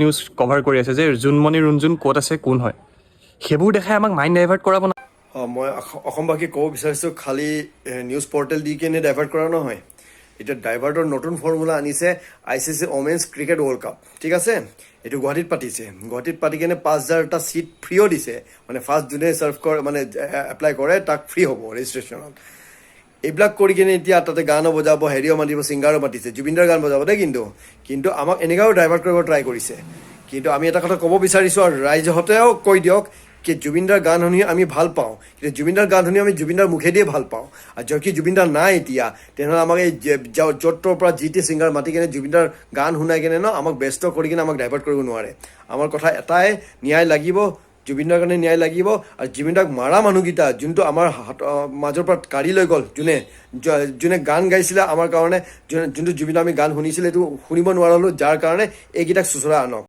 news cover কৰি আছে যে জোনমণি ৰুণজুন ক'ত আছে কোন হয় সেইবোৰ দেখাই আমাক মাইণ্ড ডাইভাৰ্ট কৰাব না মই অসমবাসীক ক'ব বিচাৰিছোঁ খালি নিউজ পৰ্টেল দি কেনে ডাইভাৰ্ট কৰা নহয় এতিয়া ডাইভাৰ্টৰ নতুন ফৰ্মুলা আনিছে ICC women's cricket world cup ঠিক আছে এইটো গুৱাহাটীত পাতিছে গুৱাহাটীত পাতি কেনে 5,000টা ছিট ফ্ৰীও দিছে মানে ফাৰ্ষ্ট যোনে চাৰ্ভ কৰে মানে এপ্লাই কৰে তাক ফ্ৰী হ'ব ৰেজিষ্ট্ৰেশ্যনত এইবিলাক কৰি কিনে এতিয়া তাতে গানো বজাব হেৰিও মাতিব ছিংগাৰো মাতিছে জুবিনদাৰ গান বজাব দেই কিন্তু আমাক এনেকুৱাও ডাইভাৰ্ট কৰিব ট্ৰাই কৰিছে কিন্তু আমি এটা কথা ক'ব বিচাৰিছোঁ আৰু ৰাইজহঁতেও কৈ দিয়ক কি জুবিনদাৰ গান শুনি আমি ভাল পাওঁ কিন্তু জুবিনদাৰ গান শুনি আমি জুবিনদাৰ মুখেদিয়ে ভাল পাওঁ আৰু যদি জুবিনদাৰ নাই এতিয়া তেনেহ'লে আমাক এই য'ৰ পৰা যি টি ছিংগাৰ মাতি কেনে জুবিনদাৰ গান শুনাই কেনে আমাক ব্যস্ত কৰি কিনে আমাক ডাইভাৰ্ট কৰিব নোৱাৰে আমাৰ কথা এটাই ন্যায় লাগিব জুবিনদাৰ কাৰণে ন্যায় লাগিব আৰু জুবিনদাক মাৰা মানুহকেইটা যোনটো আমাৰ মাজৰ পৰা কাঢ়ি লৈ গ'ল যোনে গান গাইছিলে আমাৰ কাৰণে যোনটো জুবিনদাৰ আমি গান শুনিছিলে এইটো শুনিব নোৱাৰিলোঁ যাৰ কাৰণে এইকেইটাক চোচৰা আনক